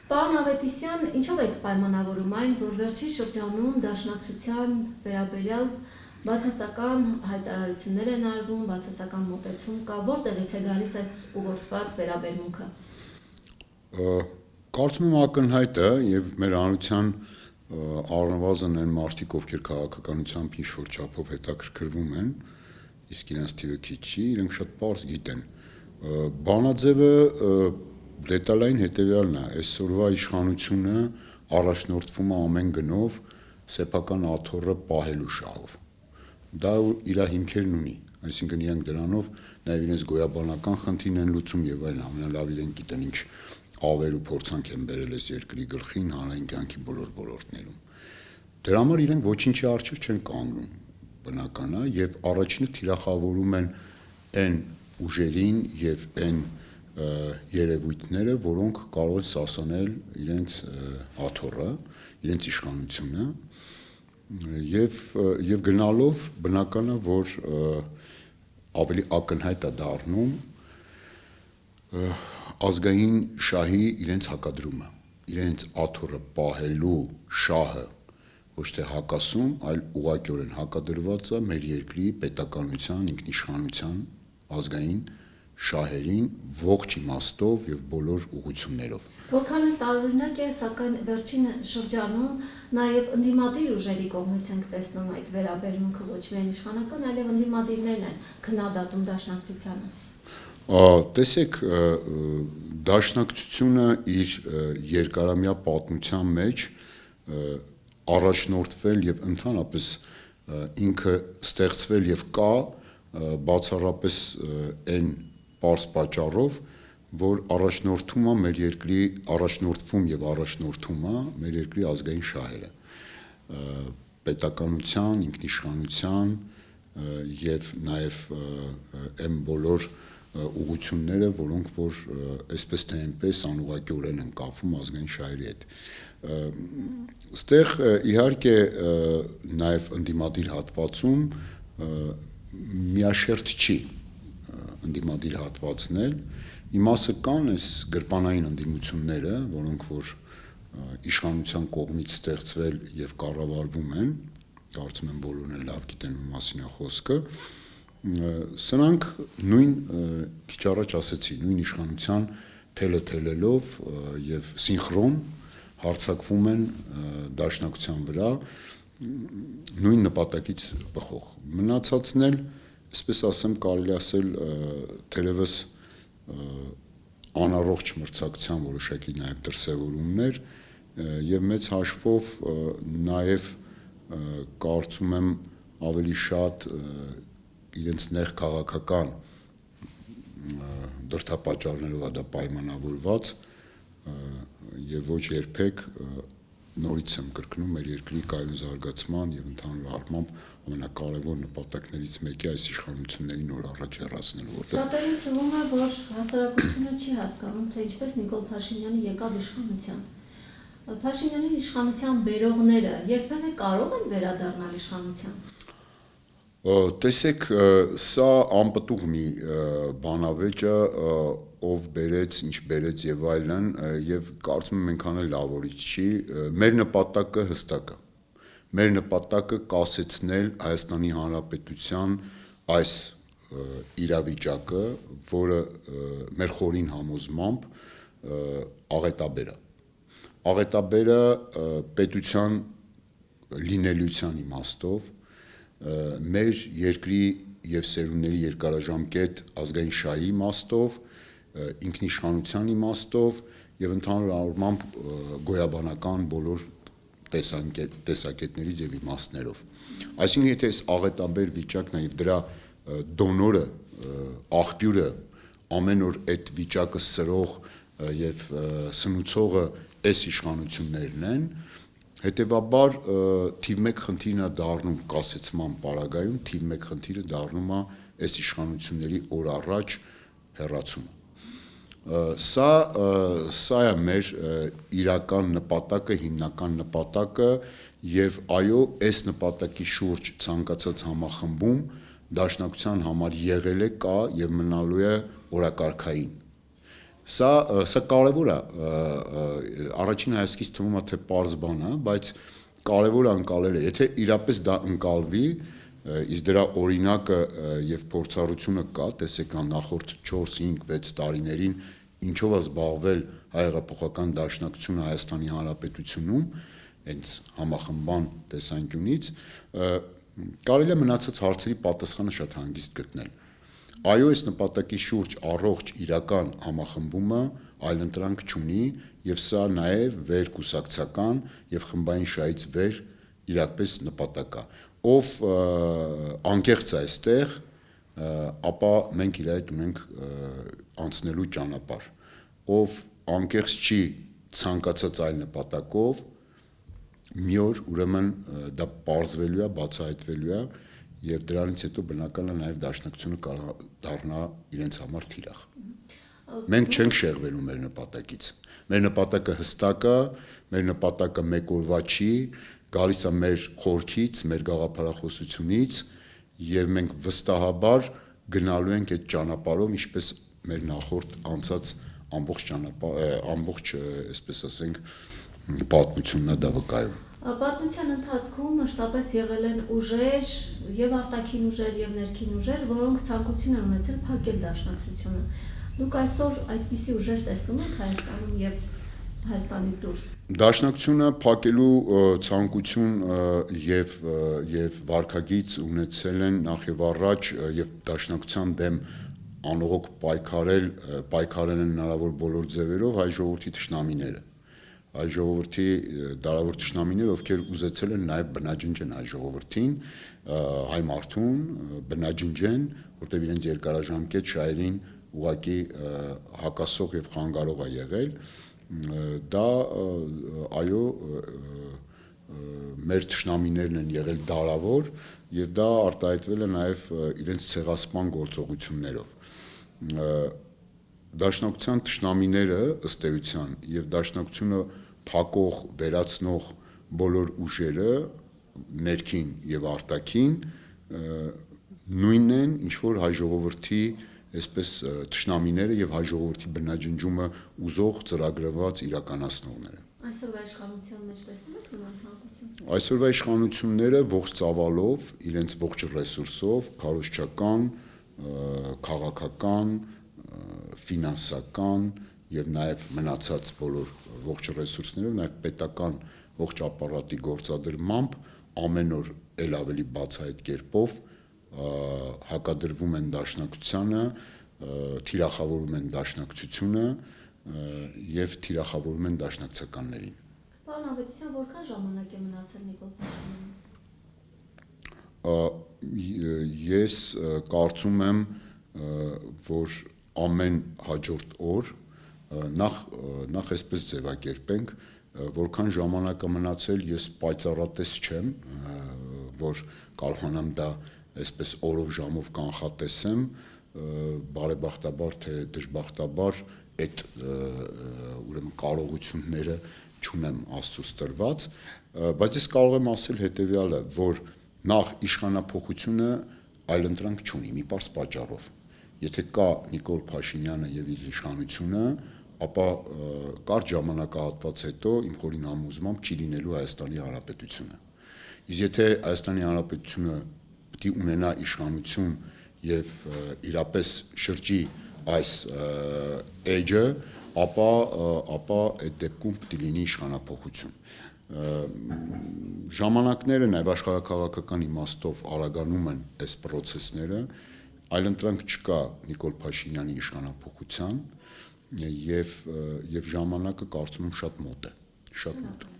Պարոն Ավետիսյան, ինչով եք պայմանավորում այն, որ վերջին շրջանում դաշնակցության վերաբերյալ բացասական հայտարարություններ են արվում, բացասական մոտեցում կա, որտեղից է գալիս այս ուղղորդված վերաբերմունքը։ Կարծում եմ ակնհայտ է եւ մեր հանրության առնվազն այն մարդիկ, ովքեր քաղաքականությամբ ինչ-որ չափով հետաքրքրվում են, իսկ իրենց թիվը քիչ չի, իրենք շատ պարզ գիտեն։ Բանաձևը դետալային հետևյալն է, այսօրվա իշխանությունը առաջնորդվում է ամեն գնով սեփական աթոռը պահելու շահով։ Դա իր հիմքերն ունի, այսինքն իրենք դրանով նաև իրենց գոյաբանական խնդիրն են լուծում եւ այլն, ամենալավ իրենք գիտեն ինչ ավեր ու փորձանք են բերել այս երկրի գլխին հանրային կյանքի բոլոր ոլորտներում։ Դրա համար իրենք ոչինչի առջև չեն կանգնում, բնական է, եւ առաջինը թիրախավորում են այն ուժերին եւ այն երևույթները, որոնք կարող են սասանել իրենց աթոռը, իրենց իշխանությունը եւ գնալով բնական է, որ ավելի ակնհայտ է դառնում ազգային շահի իրենց հակադրումը, իրենց աթոռը պահելու շահը ոչ թե հակասում, այլ ուղղակիորեն հակադրված է մեր երկրի պետականության, ինքնիշխանության, ազգային շահերին ողջ իմաստով եւ բոլոր ուղղություններով։ Որքան էլ տարօրինակ է, սակայն վերջին շրջանում նաև ընդդիմադիր ուժերի կողմից ենք տեսնում այդ վերաբերմունքը ոչ միայն իշխանական, այլև ընդդիմադիրներն են քննադատում դաշնակցությանը։ Տեսեք, դաշնակցությունը իր երկարամյա պատմության մեջ առաջնորդվել եւ ընդհանրապես ինքը ստեղծվել եւ կա բացառապես այն պարզ պատճառով, որ առաջնորդում է մեր երկրի առաջնորդվում եւ առաջնորդում է մեր երկրի ազգային շահերը պետականության, ինքնիշխանության եւ նաեւ այն բոլոր ուղղությունները, որոնք որ այսպես թե այնպես անուղղակիորեն են կապվում ազգային շահերի հետ։ Այստեղ իհարկե նաեւ ընդդիմադիր հատվածում միաշերտ չի ընդդիմադիր հատվածնել, իմասը կան այս գրպանային ընդդիմությունները, որոնք որ իշխանության կողմից ստեղծվել եւ կառավարվում են, կարծում եմ բոլորն են լավ գիտեն ում մասին է խոսքը, սրանք նույն քիչ առաջ ասեցի, նույն իշխանության թելը թելելով եւ սինխրոն հարձակվում են դաշնակցության վրա նույն նպատակից բխող։ Մնացածն էլ, այսպես ասեմ, կարելի ասել թերևս անառողջ մրցակցության որոշակի նաեւ դրսևորումներ եւ մեծ հաշվով նաեւ կարծում եմ ավելի շատ իրենց նեղ քաղաքական դրդապատճառներով է դա պայմանավորված եւ ոչ երբեք նորից եմ կրկնում մեր երկրի կայուն զարգացման եւ ընդհանուր առմամբ ամենակարևոր նպատակներից մեկի այս իշխանությունների նոր առաջ հեռացնելու որտեղ շատերին թվում է, որ հասարակությունը չի հասկանում, թե ինչպես Նիկոլ Փաշինյանը եկավ իշխանության։ Փաշինյանի իշխանության բերողները երբևէ կարող են վերադառնալ իշխանության։ Տեսեք, սա անպտուղ մի բանավեճ է, ով բերեց, ինչ բերեց եւ այլն, եւ կարծում եմ այնքան էլ լավորից չի, մեր նպատակը հստակ է։ Մեր նպատակը կասեցնել Հայաստանի Հանրապետության այս իրավիճակը, որը մեր խորին համոզմամբ աղետաբեր է։ Աղետաբեր է պետության լինելիության իմաստով, մեր երկրի եւ սերունդների երկարաժամկետ ազգային շահի իմաստով, ինքնիշխանության իմաստով եւ ընդհանուր առմամբ գոյաբանական բոլոր տեսակետներից եւ իմաստներով։ Այսինքն եթե այս աղետաբեր վիճակն է եւ դրա դոնորը, աղբյուրը ամեն օր այդ վիճակը սրող եւ սնուցողը այս իշխանություններն են, հետեւաբար թիվ 1 խնդիրն է դառնում կասեցման պարագայում, թիվ 1 խնդիրը դառնում է այս իշխանությունների օր առաջ հեռացումը։ Սա է մեր իրական նպատակը, հիմնական նպատակը եւ այո, այս նպատակի շուրջ ցանկացած համախմբում դաշնակցության համար եղել է, կա եւ մնալու է օրակարգային։ Սա կարևոր է, առաջին հայացքից թվում է թե պարզ բան է, բայց կարևոր է ընկալել է, եթե իրապես դա ընկալվի, իսկ դրա օրինակը եւ փորձառությունը կա, տեսեք նախորդ 4, 5, 6 տարիներին ինչով է զբաղվել հայեղափոխական դաշնակցությունը Հայաստանի Հանրապետությունում, հենց համախմբան տեսանկյունից, կարելի է մնացած հարցերի պատասխանը շատ հանգիստ գտնել։ Այո, այս նպատակի շուրջ առողջ իրական համախմբումը այլընտրանք չունի եւ սա նաեւ վերկուսակցական եւ խմբային շահից վեր իրապես նպատակ է։ Ով անկեղծ է այստեղ, ապա մենք իր հետ ունենք անցնելու ճանապարհ։ Ով անկեղծ չի ցանկացած այլ նպատակով, մի օր ուրեմն դա պարզվելու է, բացահայտվելու է եւ դրանից հետո բնական է նաեւ դաշնակցությունը կարող դառնա իրենց համար թիրախ։ Մենք չենք շեղվելու մեր նպատակից։ Մեր նպատակը հստակ է, մեր նպատակը մեկ օրվա չի, գալիս է մեր խորքից, մեր գաղափարախոսությունից եւ մենք վստահաբար գնալու ենք այդ ճանապարհով, ինչպես մեր նախորդ անցած ամբողջ, այսպես ասենք, պատմությունն է դա վկայում։ Պատմության ընթացքում մշտապես եղել են ուժեր, եւ արտաքին ուժեր, եւ ներքին ուժեր, որոնք ցանկություն են ունեցել փակել դաշնակցությունը։ Դուք այսօր այդպիսի ուժեր տեսնում եք Հայաստանում եւ Հայաստանից դուրս։ Դաշնակցությունը փակելու ցանկություն եւ վարքագիծ ունեցել են նախ եւ առաջ եւ դաշնակցության դեմ անողոք պայքարել են հնարավոր բոլոր ձևերով հայ ժողովրդի թշնամիները։ Հայ ժողովրդի դարավոր թշնամիներ, ովքեր ուզեցել են նաև բնաջնջեն հայ ժողովրդին, հայ մարդուն բնաջնջեն, որտեղ իրենց երկարաժամկետ շահերին ուղղակի հակասող եւ խանգարող է եղել, դա այո մեր թշնամիներն են եղել դարավոր եւ դա արտահայտվել է նաև իրենց ցեղասպան գործողություններով։ Դաշնակցության թշնամիները ըստ էության եւ դաշնակցությունը փակող, վերացնող բոլոր ուժերը ներքին եւ արտաքին նույնն են, ինչ որ հայ ժողովրդի այսպես թշնամիները եւ հայ ժողովրդի բնաջնջումը ուզող ծրագրված իրականացնողները։ Այսօրվա իշխանության մեջ տեսնում եք նման ցանկություն։ Այսօրվա իշխանությունները ողջ ծավալով, իրենց ողջ ռեսուրսով, քարոզչական, քաղաքական, ֆինանսական եւ նաեւ մնացած բոլոր ողջ ռեսուրսներով, նաեւ պետական ողջ ապարատի գործադրմամբ ամեն օր ել ավելի բացահայտ կերպով հակադրվում են դաշնակցությանը, թիրախավորում են դաշնակցությունը եւ թիրախավորում են դաշնակցականներին։ Պարոն Ավետիսյան, որքան ժամանակ է մնացել Նիկոլ Փաշինյանին։ Ես կարծում եմ, որ ամեն հաջորդ օր նախ այսպես ձևակերպենք, որքան ժամանակ է մնացել, ես պայծառատես չեմ, որ կարողանամ դա այսպես օրով ժամով կանխատեսեմ, բարեբախտաբար թե դժբախտաբար այդ ուրեմն կարողությունները չունեմ Աստծուց տրված, բայց ես կարող եմ ասել հետեւյալը, որ նախ իշխանապողությունը այլընտրանք չունի մի պարզ պատճառով։ Եթե կա Նիկոլ Փաշինյանը եւ իր իշխանությունը, ապա կարճ ժամանակահատված հետո իմ խորին համոզմամբ չի լինելու Հայաստանի Հանրապետությունը։ Իսկ եթե Հայաստանի Հանրապետությունը պետք է ունենա իշխանություն եւ իրապես շրջի այս էջը, ապա այդ դեպքում պետք է լինի իշխանապողություն։ Ժամանակները նաեւ աշխարհակաղակական իմաստով արագանում են այս process-ները, այլընտրանք չկա Նիկոլ Փաշինյանի իշխանապողության եւ ժամանակը կարծում եմ շատ մոտ է, շատ մոտ է։